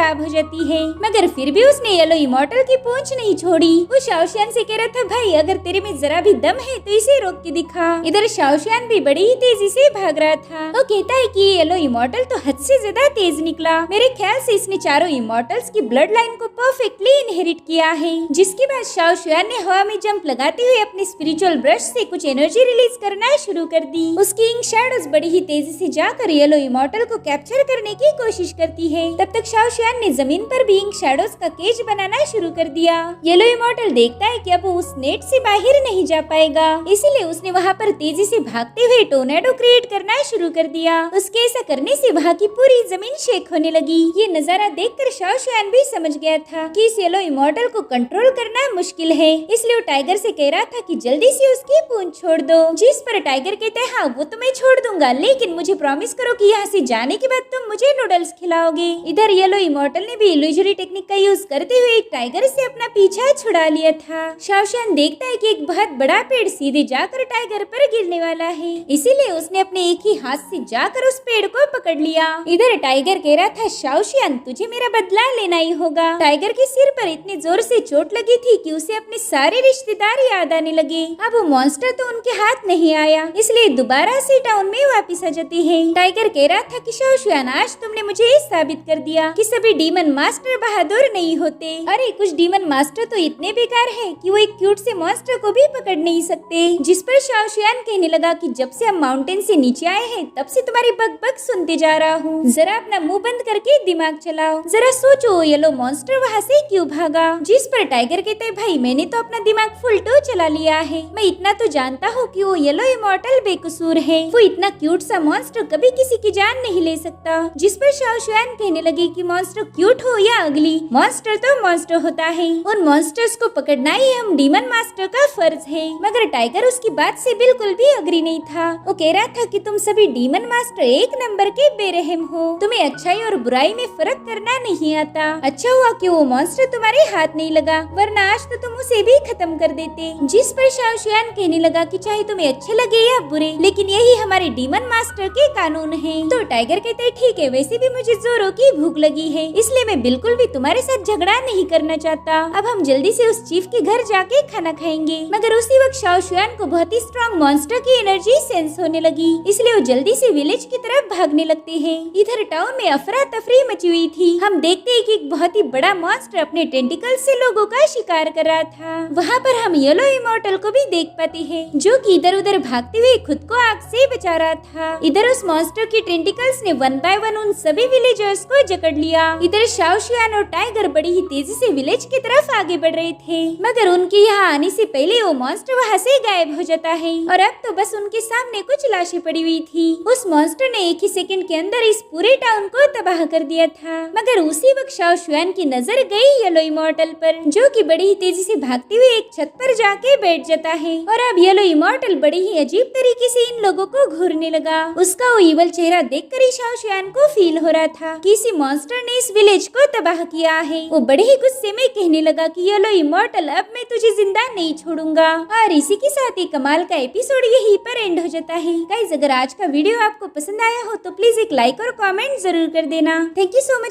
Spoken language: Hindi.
खराब हो जाती है, मगर फिर भी उसने येलो इमॉर्टल की पूंछ नहीं छोड़ी। वो शाओशियान से कह रहा था, भाई अगर तेरे में जरा भी दम है तो इसे रोक के दिखा। इधर शाओशियान भी बड़ी ही तेजी से भाग रहा था। वो कहता है कि ये येलो इमॉर्टल तो हद से ज्यादा तेज निकला। मेरे ख्याल से इसने चारों इमॉर्टल्स की ब्लड लाइन को परफेक्टली इनहेरिट किया है। जिसके बाद शाओशियान ने हवा में जंप लगाते हुए अपने स्पिरिचुअल ब्रश से कुछ एनर्जी रिलीज करना शुरू कर दी। उसकी इंक शैडोज बड़ी ही तेजी से जाकर येलो इमॉर्टल को कैप्चर करने की कोशिश करती है। तब तक शाओशियान ने जमीन पर भी इंक शैडोज का केज बनाना शुरू कर दिया। येलो इमॉर्टल देखता है कि अब वो उस नेट से बाहर नहीं जा पाएगा, इसीलिए उसने वहाँ पर तेजी से भागते हुए टोर्नेडो क्रिएट करना शुरू कर दिया। उसके ऐसा करने से वहाँ की पूरी जमीन शेक होने लगी। ये नजारा देखकर शाओशियान भी समझ गया था कि इस येलो इमॉर्टल को कंट्रोल करना मुश्किल है, इसलिए वो टाइगर से कह रहा था कि जल्दी से उसकी पूंछ छोड़ दो। जिस पर टाइगर कहता है, हाँ वो तो मैं छोड़ दूंगा, लेकिन मुझे प्रॉमिस करो कि यहाँ से जाने के बाद तुम मुझे नूडल्स खिलाओगे। इधर येलो इमॉर्टल ने भी इल्यूजरी टेक्निक का यूज करते हुए एक टाइगर से अपना पीछा छुड़ा लिया था। शाओशियान देखता है कि एक बहुत बड़ा पेड़ सीधे जाकर टाइगर पर गिरने वाला है, इसीलिए उसने अपने एक ही हाथ से जाकर उस पेड़ को पकड़ लिया। इधर टाइगर कह रहा था, शाओशियान तुझे मेरा बदला लेना ही होगा। टाइगर के सिर पर इतनी जोर से चोट लगी थी कि उसे अपने सारे रिश्तेदार याद आने लगे। अब वो मॉन्स्टर तो उनके हाथ नहीं आया, इसलिए दोबारा से टाउन में वापिस आ जाती है। टाइगर कह रहा था कि शाओशियान आज तुमने मुझे साबित कर दिया कि सभी डीमन मास्टर बहादुर नहीं होते। अरे कुछ डीमन मास्टर तो इतने बेकार है कि वो एक क्यूट से मॉन्स्टर को भी पकड़ नहीं सकते। जिस पर शाओशियान कहने लगा कि जब से हम माउंटेन से नीचे आए हैं तब से तुम्हारी बक बक सुनते जा रहा हूँ। जरा अपना मुंह बंद करके दिमाग चलाओ, जरा सोचो येलो मॉन्स्टर वहाँ से क्यों भागा। जिस पर टाइगर कहते हैं, भाई मैंने तो अपना दिमाग फुल टू चला लिया है। मैं इतना तो जानता हूँ कि वो येलो इमॉर्टल बेकसूर है। वो इतना क्यूट सा मॉन्स्टर कभी किसी की जान नहीं ले सकता। जिस पर शाओशियान कहने लगे कि मॉन्स्टर क्यूट हो या अगली, मॉन्स्टर तो मॉन्स्टर होता है। उन मॉन्स्टर्स को पकड़ना ही हम डीमन मास्टर का फर्ज है। मगर टाइगर उसकी बात से बिल्कुल भी अग्री नहीं था। वो कह रहा था कि तुम सभी डीमन मास्टर एक नंबर के बेरहम हो, तुम्हें अच्छाई और बुराई में फर्क करना नहीं आता। अच्छा हुआ कि वो मॉन्स्टर तुम्हारे हाथ नहीं लगा, वरना आज तो तुम उसे भी खत्म कर देते। जिस पर शाओशियान कहने लगा कि चाहे तुम्हें अच्छे लगे या बुरे, लेकिन यही हमारे डीमन मास्टर के कानून है। तो टाइगर कहते ठीक है, वैसे भी मुझे जोरों की भूख लगी है, इसलिए मैं बिल्कुल भी तुम्हारे साथ झगड़ा नहीं करना चाहता। अब हम जल्दी से उस चीफ के घर जाके खाना खाएंगे। मगर उसी वक्त शाओशियान को बहुत ही स्ट्रॉन्ग मॉन्स्टर की एनर्जी सेंस होने लगी, इसलिए वो जल्दी से विलेज की तरफ भागने लगते हैं। इधर टाउन में अफरा तफरी मची हुई थी। हम देखते हैं कि एक बहुत ही बड़ा मॉन्स्टर अपने टेंटिकल से लोगों का शिकार कर रहा था। वहाँ पर हम येलो इमॉर्टल को भी देख पाते हैं, जो कि इधर उधर भागते हुए खुद को आग से बचा रहा था। इधर उस मॉन्स्टर की टेंटिकल्स ने वन बाय वन उन सभी विलेजर्स को जकड़ लिया। इधर शाओशियान और टाइगर बड़ी ही तेजी से विलेज की तरफ आगे बढ़ रहे थे, मगर उनके यहाँ आने से पहले वो मॉन्स्टर वहाँ से गायब हो जाता है और अब तो बस उनके सामने कुछ लाशें पड़ी हुई थी। उस मॉन्स्टर ने एक ही सेकंड के अंदर इस पूरे टाउन को तबाह कर दिया था। मगर उसी वक्त शाओशियान की नजर गई येलो इमॉर्टल पर, जो कि बड़ी ही तेजी से भागते हुए एक छत पर जाके बैठ जाता है। और अब येलो इमॉर्टल बड़ी ही अजीब तरीके से इन लोगों को घूरने लगा। उसका वो ईवल चेहरा देखकर ही शाओशियान को फील हो रहा था कि इसी मॉन्स्टर ने इस विलेज को तबाह किया है। वो बड़े ही गुस्से में कहने लगा कि येलो इमॉर्टल अब मैं तुझे जिंदा नहीं छोड़ूंगा। और इसी के साथ ही कमाल का एपिसोड यहीं पर एंड हो जाता है। गाइस अगर आज का वीडियो आपको पसंद आया हो तो प्लीज एक लाइक और कमेंट जरूर कर देना। Thank you so much.